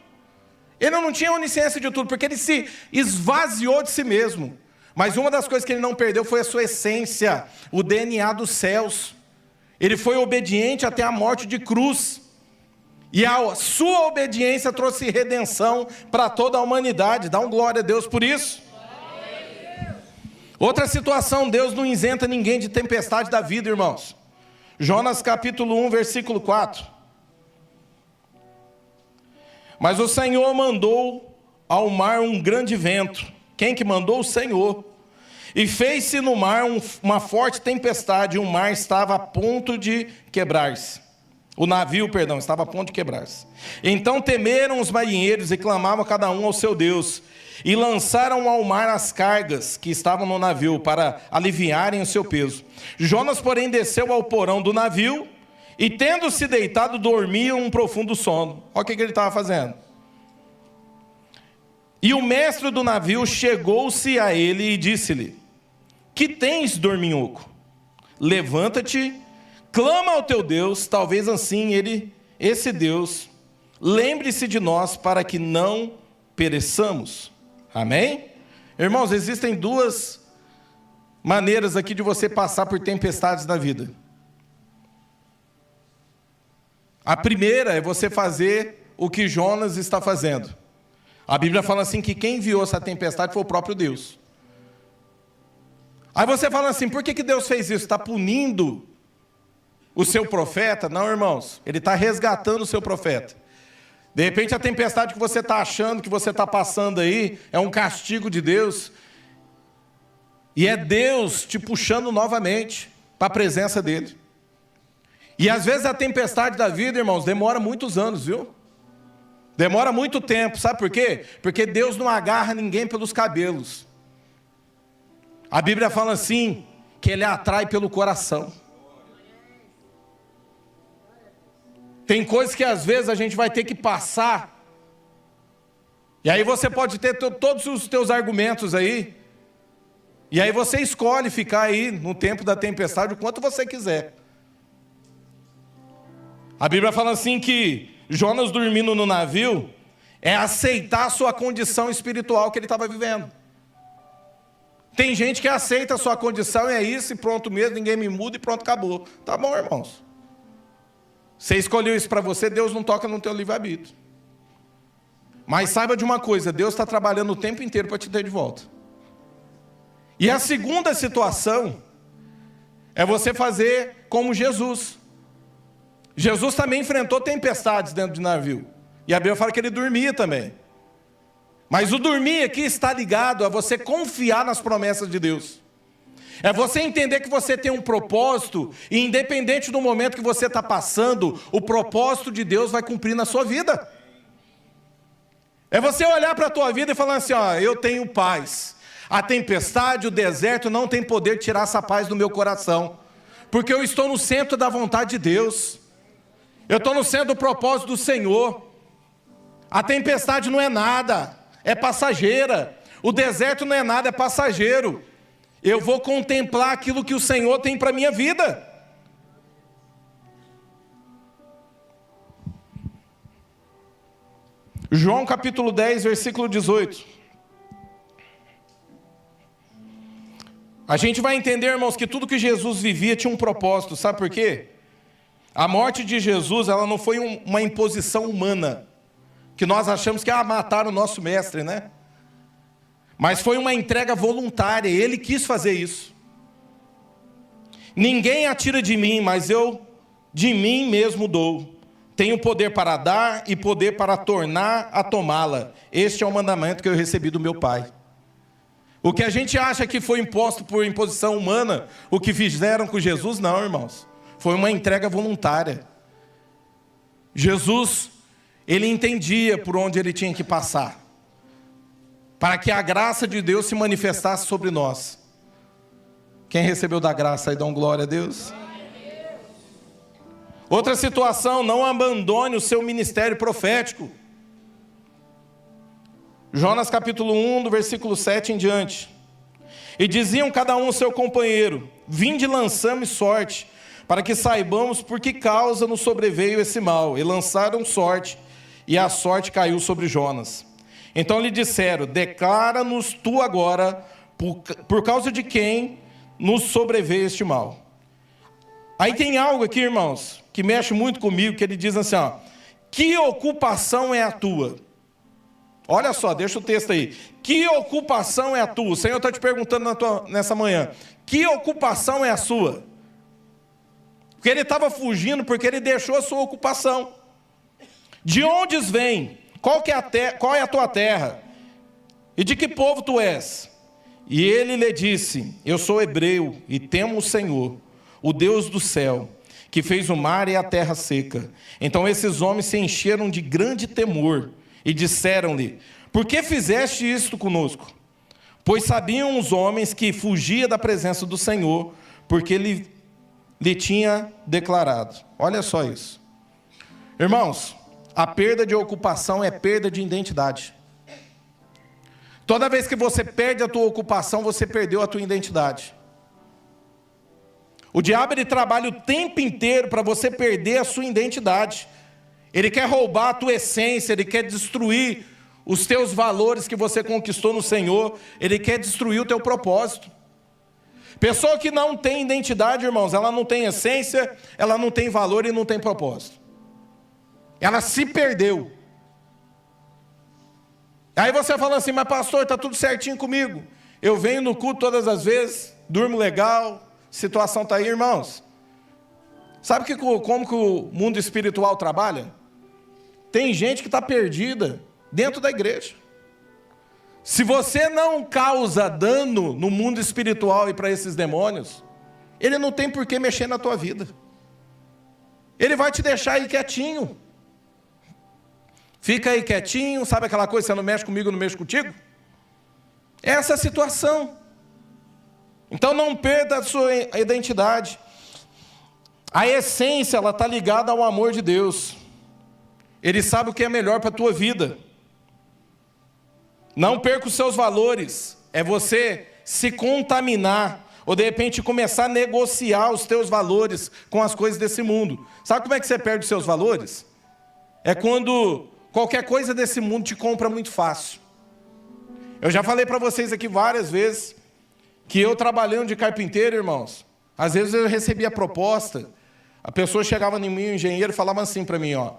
Ele não tinha onisciência de tudo, porque ele se esvaziou de si mesmo. Mas uma das coisas que ele não perdeu foi a sua essência, o DNA dos céus. Ele foi obediente até a morte de cruz. E a sua obediência trouxe redenção para toda a humanidade. Dá um glória a Deus por isso. Outra situação, Deus não isenta ninguém de tempestade da vida, irmãos. Jonas capítulo 1, versículo 4. Mas o Senhor mandou ao mar um grande vento. Quem que mandou? O Senhor. E fez-se no mar uma forte tempestade, e o mar estava a ponto de quebrar-se. O navio, estava a ponto de quebrar-se. Então temeram os marinheiros e clamavam cada um ao seu Deus. E lançaram ao mar as cargas que estavam no navio, para aliviarem o seu peso. Jonas, porém, desceu ao porão do navio, e tendo-se deitado, dormia um profundo sono. Olha o que ele estava fazendo. E o mestre do navio chegou-se a ele e disse-lhe: que tens, dorminhoco? Levanta-te, clama ao teu Deus, talvez assim esse Deus, lembre-se de nós para que não pereçamos. Amém? Irmãos, existem duas maneiras aqui de você passar por tempestades na vida. A primeira é você fazer o que Jonas está fazendo. A Bíblia fala assim que quem enviou essa tempestade foi o próprio Deus. Aí você fala assim, por que Deus fez isso? Está punindo o seu profeta? Não, irmãos, ele está resgatando o seu profeta. De repente a tempestade que você está achando, que você está passando aí, é um castigo de Deus. E é Deus te puxando novamente para a presença dele. E às vezes a tempestade da vida, irmãos, demora muitos anos, viu? Demora muito tempo, sabe por quê? Porque Deus não agarra ninguém pelos cabelos. A Bíblia fala assim, que Ele atrai pelo coração. Tem coisas que às vezes a gente vai ter que passar. E aí você pode ter todos os teus argumentos aí. E aí você escolhe ficar aí no tempo da tempestade o quanto você quiser. A Bíblia fala assim que Jonas dormindo no navio é aceitar a sua condição espiritual que ele estava vivendo. Tem gente que aceita a sua condição e é isso e pronto mesmo, ninguém me muda e pronto, acabou. Tá bom, irmãos. Você escolheu isso para você, Deus não toca no teu livre-arbítrio. Mas saiba de uma coisa, Deus está trabalhando o tempo inteiro para te ter de volta. E a segunda situação é você fazer como Jesus. Jesus também enfrentou tempestades dentro de navio. E a Bíblia fala que ele dormia também. Mas o dormir aqui está ligado a você confiar nas promessas de Deus. É você entender que você tem um propósito, e independente do momento que você está passando, o propósito de Deus vai cumprir na sua vida. É você olhar para a tua vida e falar assim, ó, eu tenho paz. A tempestade, o deserto não tem poder de tirar essa paz do meu coração. Porque eu estou no centro da vontade de Deus. Eu estou no centro do propósito do Senhor. A tempestade não é nada, é passageira. O deserto não é nada, é passageiro. Eu vou contemplar aquilo que o Senhor tem para a minha vida. João capítulo 10, versículo 18. A gente vai entender, irmãos, que tudo que Jesus vivia tinha um propósito. Sabe por quê? A morte de Jesus, ela não foi uma imposição humana, que nós achamos que mataram o nosso mestre, né? Mas foi uma entrega voluntária, ele quis fazer isso. Ninguém atira de mim, mas eu de mim mesmo dou. Tenho poder para dar e poder para tornar a tomá-la. Este é o mandamento que eu recebi do meu Pai. O que a gente acha que foi imposto por imposição humana, o que fizeram com Jesus, não, irmãos. Foi uma entrega voluntária. Jesus, ele entendia por onde ele tinha que passar, para que a graça de Deus se manifestasse sobre nós. Quem recebeu da graça aí, dá glória a Deus. Outra situação, não abandone o seu ministério profético. Jonas capítulo 1, do versículo 7 em diante. E diziam cada um ao seu companheiro: vinde, lançamos sorte, para que saibamos por que causa nos sobreveio esse mal. E lançaram sorte, e a sorte caiu sobre Jonas. Então lhe disseram: declara-nos tu agora, por causa de quem nos sobreveio este mal. Aí tem algo aqui, irmãos, que mexe muito comigo, que ele diz assim, ó: que ocupação é a tua? Olha só, deixa o texto aí. Que ocupação é a tua? O Senhor está te perguntando nessa manhã. Que ocupação é a sua? Porque ele estava fugindo, porque ele deixou a sua ocupação. De onde vem? Qual é a tua terra? E de que povo tu és? E ele lhe disse: eu sou hebreu e temo o Senhor, o Deus do céu, que fez o mar e a terra seca. Então esses homens se encheram de grande temor e disseram-lhe: por que fizeste isto conosco? Pois sabiam os homens que fugia da presença do Senhor, porque ele lhe tinha declarado. Olha só isso. Irmãos, a perda de ocupação é perda de identidade. Toda vez que você perde a tua ocupação, você perdeu a tua identidade. O diabo, ele trabalha o tempo inteiro para você perder a sua identidade. Ele quer roubar a tua essência, ele quer destruir os teus valores que você conquistou no Senhor, ele quer destruir o teu propósito. Pessoa que não tem identidade, irmãos, ela não tem essência, ela não tem valor e não tem propósito. Ela se perdeu. Aí você fala assim: mas pastor, está tudo certinho comigo. Eu venho no culto todas as vezes, durmo legal, situação está aí, irmãos. Sabe como que o mundo espiritual trabalha? Tem gente que está perdida dentro da igreja. Se você não causa dano no mundo espiritual e para esses demônios, ele não tem por que mexer na tua vida. Ele vai te deixar aí quietinho. Fica aí quietinho, sabe aquela coisa, você não mexe comigo, eu não mexo contigo? Essa é a situação. Então não perda a sua identidade. A essência, ela está ligada ao amor de Deus. Ele sabe o que é melhor para a tua vida. Não perca os seus valores. É você se contaminar, ou de repente começar a negociar os teus valores com as coisas desse mundo. Sabe como é que você perde os seus valores? É quando qualquer coisa desse mundo te compra muito fácil. Eu já falei para vocês aqui várias vezes que eu trabalhando de carpinteiro, irmãos, às vezes eu recebia proposta, a pessoa chegava em mim, o engenheiro, e falava assim para mim, ó,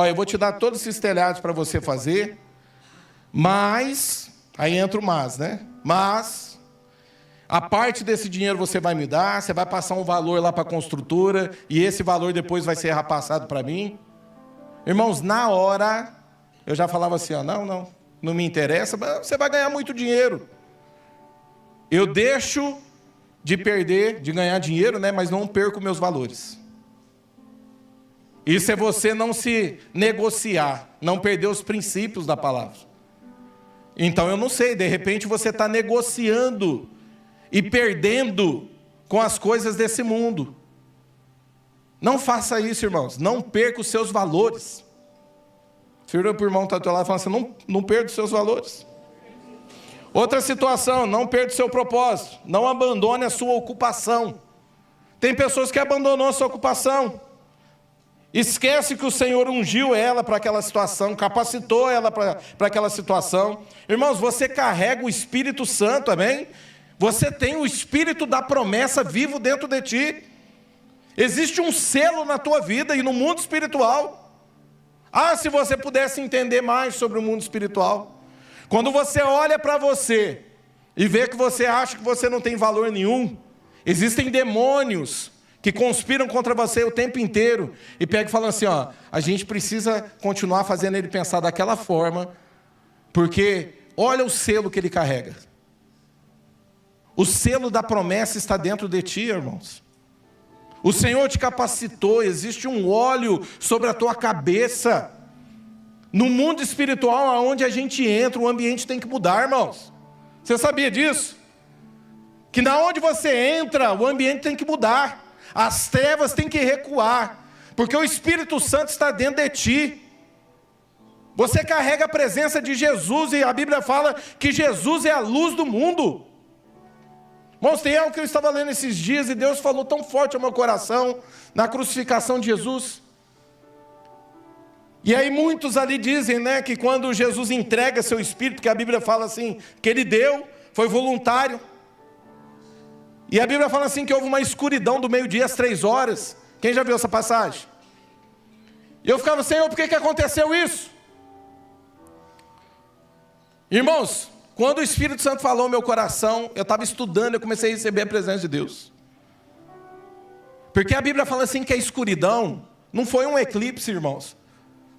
eu vou te dar todos esses telhados para você fazer, mas, aí entra o mas, né? Mas, a parte desse dinheiro você vai me dar, você vai passar um valor lá para a construtora, e esse valor depois vai ser repassado para mim. Irmãos, na hora, eu já falava assim, ó, não me interessa, mas você vai ganhar muito dinheiro. Eu deixo de ganhar dinheiro, né, mas não perco meus valores. Isso é você não se negociar, não perder os princípios da palavra. Então eu não sei, de repente você está negociando e perdendo com as coisas desse mundo. Não faça isso, irmãos, não perca os seus valores. Vira para o irmão que está do teu lado e fala assim, não perca os seus valores. Outra situação, não perca o seu propósito, não abandone a sua ocupação. Tem pessoas que abandonou a sua ocupação. Esquece que o Senhor ungiu ela para aquela situação, capacitou ela para aquela situação. Irmãos, você carrega o Espírito Santo, amém? Você tem o Espírito da promessa vivo dentro de ti. Existe um selo na tua vida e no mundo espiritual. Se você pudesse entender mais sobre o mundo espiritual. Quando você olha para você e vê que você acha que você não tem valor nenhum, existem demônios que conspiram contra você o tempo inteiro e pegam e falam assim, a gente precisa continuar fazendo ele pensar daquela forma, porque olha o selo que ele carrega. O selo da promessa está dentro de ti, irmãos. O Senhor te capacitou, existe um óleo sobre a tua cabeça. No mundo espiritual, aonde a gente entra, o ambiente tem que mudar, irmãos. Você sabia disso? Que na onde você entra, o ambiente tem que mudar. As trevas têm que recuar, porque o Espírito Santo está dentro de ti. Você carrega a presença de Jesus e a Bíblia fala que Jesus é a luz do mundo. Irmãos, tem algo que eu estava lendo esses dias e Deus falou tão forte ao meu coração na crucificação de Jesus. E aí muitos ali dizem, né, que quando Jesus entrega seu Espírito, que a Bíblia fala assim, que Ele deu, foi voluntário. E a Bíblia fala assim que houve uma escuridão do meio-dia às 3 horas. Quem já viu essa passagem? E eu ficava, Senhor, por que aconteceu isso? Irmãos, quando o Espírito Santo falou no meu coração, eu estava estudando, eu comecei a receber a presença de Deus. Porque a Bíblia fala assim que a escuridão não foi um eclipse, irmãos.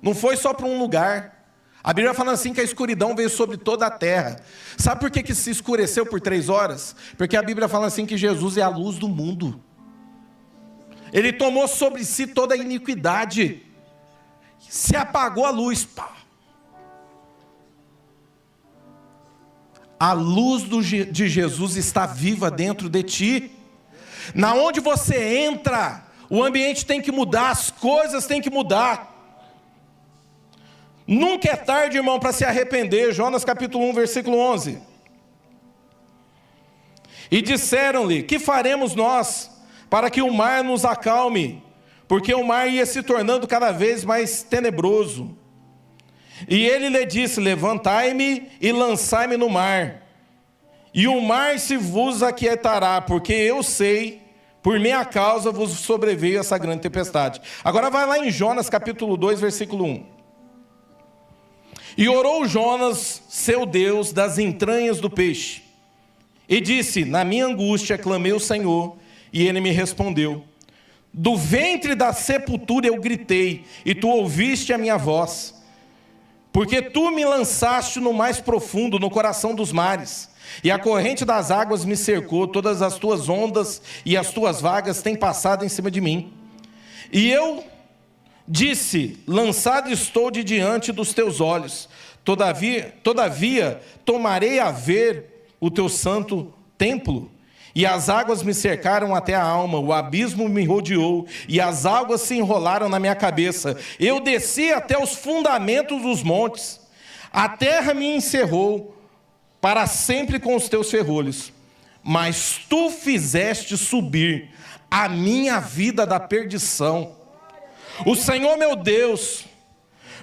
Não foi só para um lugar. A Bíblia fala assim que a escuridão veio sobre toda a terra. Sabe por que se escureceu por 3 horas? Porque a Bíblia fala assim que Jesus é a luz do mundo. Ele tomou sobre si toda a iniquidade. Se apagou a luz, pá. A luz de Jesus está viva dentro de ti. Na onde você entra, o ambiente tem que mudar, as coisas têm que mudar. Nunca é tarde, irmão, para se arrepender. Jonas capítulo 1, versículo 11. E disseram-lhe, que faremos nós para que o mar nos acalme? Porque o mar ia se tornando cada vez mais tenebroso. E ele lhe disse, levantai-me e lançai-me no mar. E o mar se vos aquietará, porque eu sei, por minha causa vos sobreveio essa grande tempestade. Agora vai lá em Jonas capítulo 2, versículo 1. E orou Jonas, seu Deus, das entranhas do peixe. E disse, na minha angústia clamei ao Senhor, e ele me respondeu. Do ventre da sepultura eu gritei, e tu ouviste a minha voz. Porque tu me lançaste no mais profundo, no coração dos mares. E a corrente das águas me cercou, todas as tuas ondas e as tuas vagas têm passado em cima de mim. E eu disse, lançado estou de diante dos teus olhos. Todavia tomarei a ver o teu santo templo. E as águas me cercaram até a alma, o abismo me rodeou, e as águas se enrolaram na minha cabeça. Eu desci até os fundamentos dos montes, a terra me encerrou, para sempre com os teus ferrolhos. Mas tu fizeste subir a minha vida da perdição. O Senhor meu Deus,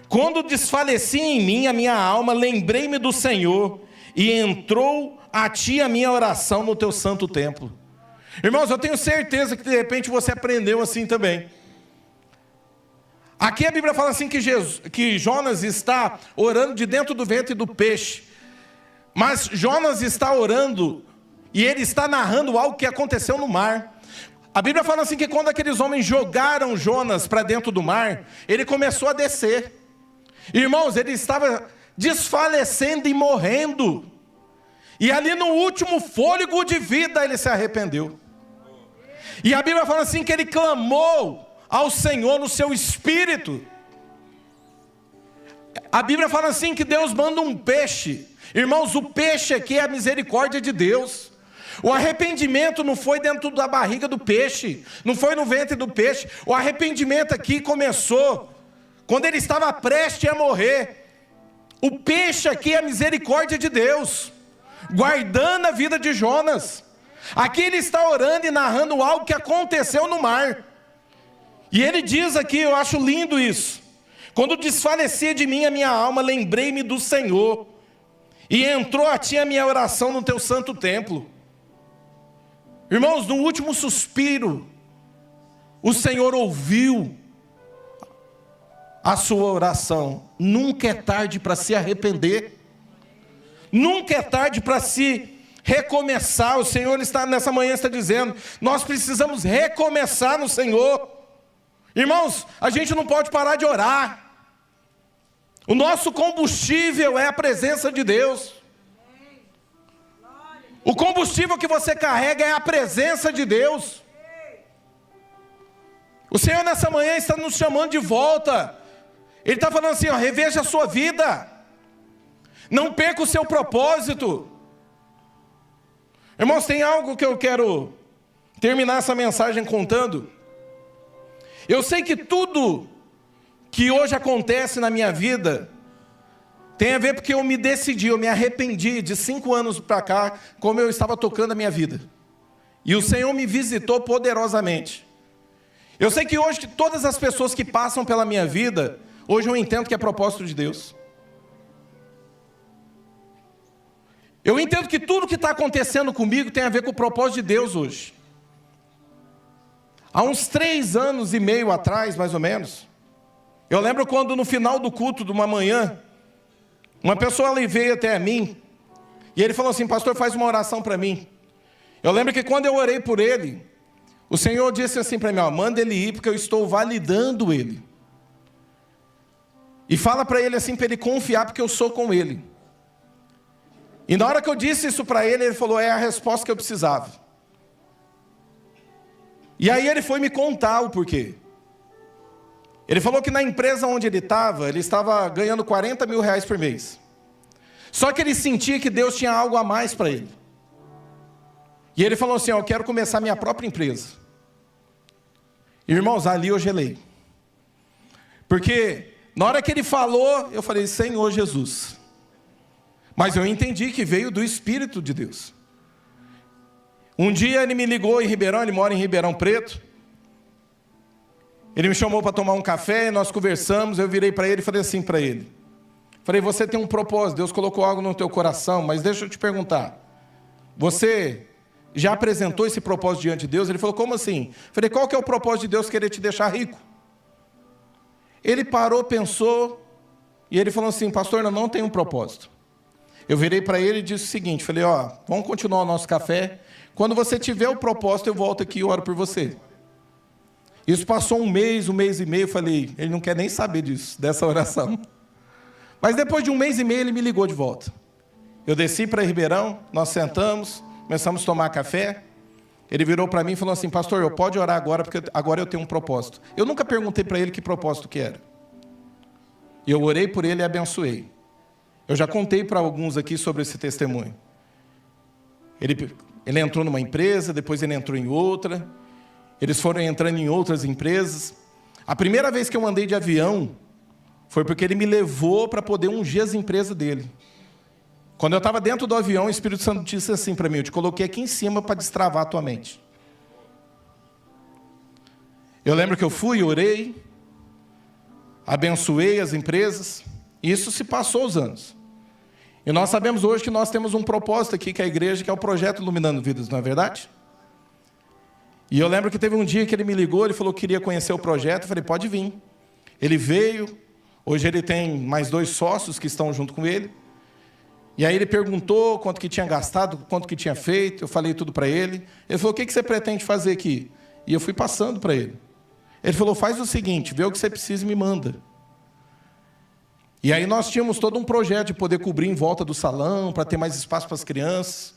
quando desfaleci em mim a minha alma, lembrei-me do Senhor, e entrou a ti a minha oração no teu santo templo. Irmãos, eu tenho certeza que de repente você aprendeu assim também. Aqui a Bíblia fala assim que Jonas está orando de dentro do ventre do peixe. Mas Jonas está orando e ele está narrando algo que aconteceu no mar. A Bíblia fala assim que quando aqueles homens jogaram Jonas para dentro do mar, ele começou a descer. Irmãos, ele estava desfalecendo e morrendo. E ali no último fôlego de vida ele se arrependeu. E a Bíblia fala assim que ele clamou ao Senhor no seu espírito. A Bíblia fala assim que Deus manda um peixe. Irmãos, o peixe aqui é a misericórdia de Deus. O arrependimento não foi dentro da barriga do peixe, não foi no ventre do peixe. O arrependimento aqui começou quando ele estava prestes a morrer. O peixe aqui é a misericórdia de Deus, guardando a vida de Jonas. Aqui ele está orando e narrando algo que aconteceu no mar. E ele diz aqui, eu acho lindo isso. Quando desfalecia de mim a minha alma, lembrei-me do Senhor. E entrou a ti a minha oração no teu santo templo. Irmãos, no último suspiro, o Senhor ouviu a sua oração. Nunca é tarde para se arrepender. Nunca é tarde para se recomeçar. O Senhor está nessa manhã está dizendo, nós precisamos recomeçar no Senhor. Irmãos, a gente não pode parar de orar. O nosso combustível é a presença de Deus. O combustível que você carrega é a presença de Deus. O Senhor nessa manhã está nos chamando de volta. Ele está falando assim, ó, reveja a sua vida. Não perca o seu propósito. Irmãos, tem algo que eu quero terminar essa mensagem contando. Eu sei que tudo que hoje acontece na minha vida Tem a ver porque eu me decidi, eu me arrependi de 5 anos para cá, como eu estava tocando a minha vida. E o Senhor me visitou poderosamente. Eu sei que hoje, todas as pessoas que passam pela minha vida, hoje eu entendo que é propósito de Deus. Eu entendo que tudo que está acontecendo comigo tem a ver com o propósito de Deus hoje. Há uns 3 anos e meio atrás, mais ou menos, eu lembro quando no final do culto de uma manhã, uma pessoa ali veio até a mim, e ele falou assim: pastor, faz uma oração para mim. Eu lembro que quando eu orei por ele, o Senhor disse assim para mim: ó, manda ele ir, porque eu estou validando ele. E fala para ele assim, para ele confiar, porque eu sou com ele. E na hora que eu disse isso para ele, ele falou: é a resposta que eu precisava. E aí ele foi me contar o porquê. Ele falou que na empresa onde ele estava ganhando 40 mil reais por mês. Só que ele sentia que Deus tinha algo a mais para ele. E ele falou assim: ó, eu quero começar minha própria empresa. Irmãos, ali eu gelei. Porque na hora que ele falou, eu falei: Senhor Jesus. Mas eu entendi que veio do Espírito de Deus. Um dia ele me ligou em Ribeirão, ele mora em Ribeirão Preto. Ele me chamou para tomar um café, nós conversamos, eu virei para ele e falei assim para ele. Falei: você tem um propósito, Deus colocou algo no teu coração, mas deixa eu te perguntar. Você já apresentou esse propósito diante de Deus? Ele falou: como assim? Falei: qual que é o propósito de Deus querer te deixar rico? Ele parou, pensou, e ele falou assim: pastor, eu não tenho um propósito. Eu virei para ele e disse o seguinte, falei: ó, vamos continuar o nosso café. Quando você tiver o propósito, eu volto aqui e oro por você. Isso passou um mês e meio, eu falei: ele não quer nem saber disso, dessa oração. Mas depois de 1 mês e meio, ele me ligou de volta. Eu desci para Ribeirão, nós sentamos, começamos a tomar café. Ele virou para mim e falou assim: pastor, eu pode orar agora, porque agora eu tenho um propósito. Eu nunca perguntei para ele que propósito que era. E eu orei por ele e abençoei. Eu já contei para alguns aqui sobre esse testemunho. Ele entrou numa empresa, depois ele entrou em outra. Eles foram entrando em outras empresas. A primeira vez que eu andei de avião foi porque ele me levou para poder ungir as empresas dele. Quando eu estava dentro do avião, o Espírito Santo disse assim para mim: eu te coloquei aqui em cima para destravar a tua mente. Eu lembro que eu fui, orei, abençoei as empresas. Isso se passou os anos. E nós sabemos hoje que nós temos um propósito aqui, que é a igreja, que é o projeto Iluminando Vidas, não é verdade? E eu lembro que teve um dia que ele me ligou, ele falou que queria conhecer o projeto, eu falei: pode vir. Ele veio, hoje ele tem mais 2 sócios que estão junto com ele. E aí ele perguntou quanto que tinha gastado, quanto que tinha feito, eu falei tudo para ele. Ele falou: o que você pretende fazer aqui? E eu fui passando para ele. Ele falou: faz o seguinte, vê o que você precisa e me manda. E aí nós tínhamos todo um projeto de poder cobrir em volta do salão, para ter mais espaço para as crianças.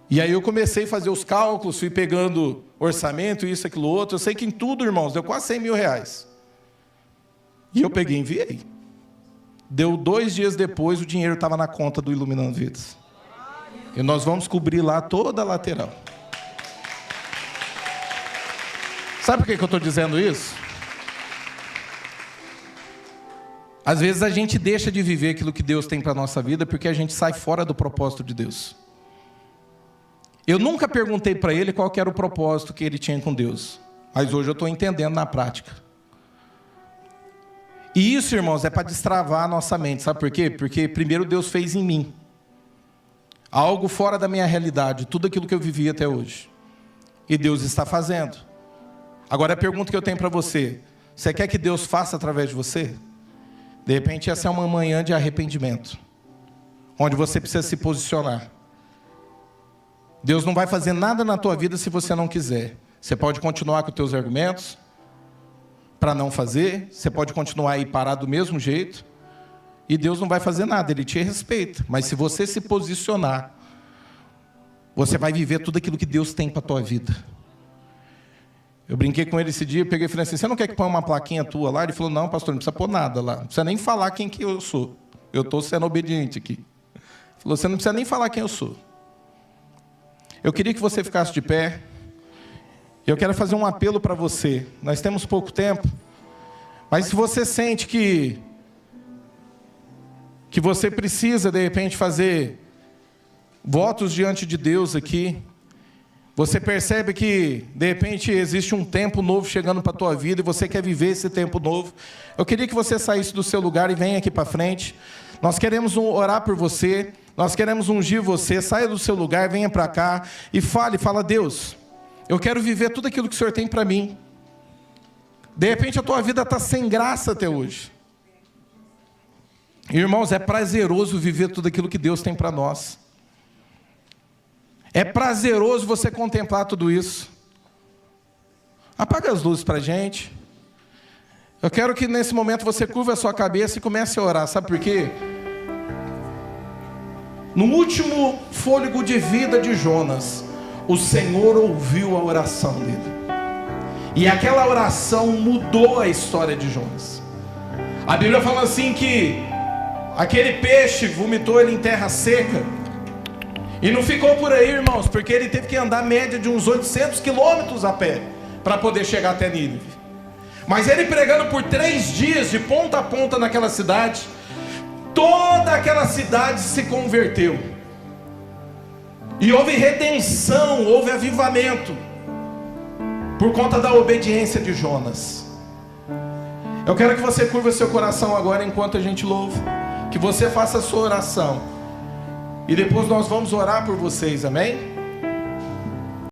E aí eu comecei a fazer os cálculos, fui pegando orçamento, isso, aquilo, outro. Eu sei que em tudo, irmãos, deu quase 100 mil reais. E eu peguei e enviei. Deu 2 dias depois, o dinheiro estava na conta do Iluminando Vidas. E nós vamos cobrir lá toda a lateral. Sabe por que eu estou dizendo isso? Às vezes a gente deixa de viver aquilo que Deus tem para a nossa vida porque a gente sai fora do propósito de Deus. Eu nunca perguntei para ele qual que era o propósito que ele tinha com Deus. Mas hoje eu estou entendendo na prática. E isso, irmãos, é para destravar a nossa mente. Sabe por quê? Porque primeiro Deus fez em mim algo fora da minha realidade, tudo aquilo que eu vivi até hoje. E Deus está fazendo. Agora a pergunta que eu tenho para você: você quer que Deus faça através de você? De repente essa é uma manhã de arrependimento, onde você precisa se posicionar. Deus não vai fazer nada na tua vida se você não quiser. Você pode continuar com os teus argumentos para não fazer, você pode continuar aí parado do mesmo jeito, e Deus não vai fazer nada, Ele te respeita. Mas se você se posicionar, você vai viver tudo aquilo que Deus tem para a tua vida. Eu brinquei com ele esse dia, peguei e falei assim: você não quer que ponha uma plaquinha tua lá? Ele falou: não, pastor, não precisa pôr nada lá. Não precisa nem falar quem que eu sou. Eu estou sendo obediente aqui. Ele falou: você não precisa nem falar quem eu sou. Eu queria que você ficasse de pé. Eu quero fazer um apelo para você. Nós temos pouco tempo. Mas se você sente que que você precisa, de repente, fazer votos diante de Deus aqui. Você percebe que, de repente, existe um tempo novo chegando para a tua vida e você quer viver esse tempo novo. Eu queria que você saísse do seu lugar e venha aqui para frente. Nós queremos orar por você, nós queremos ungir você. Saia do seu lugar, venha para cá e fala: Deus, eu quero viver tudo aquilo que o Senhor tem para mim. De repente a tua vida está sem graça até hoje. Irmãos, é prazeroso viver tudo aquilo que Deus tem para nós. É prazeroso você contemplar tudo isso. Apaga as luzes para a gente. Eu quero que nesse momento você curva a sua cabeça e comece a orar. Sabe por quê? No último fôlego de vida de Jonas, o Senhor ouviu a oração dele. E aquela oração mudou a história de Jonas. A Bíblia fala assim que aquele peixe vomitou ele em terra seca. E não ficou por aí, irmãos, porque ele teve que andar média de uns 800 quilômetros a pé para poder chegar até Nínive. Mas ele pregando por 3 dias de ponta a ponta naquela cidade, toda aquela cidade se converteu. E houve redenção, houve avivamento, por conta da obediência de Jonas. Eu quero que você curva seu coração agora enquanto a gente louva. Que você faça a sua oração. E depois nós vamos orar por vocês, amém?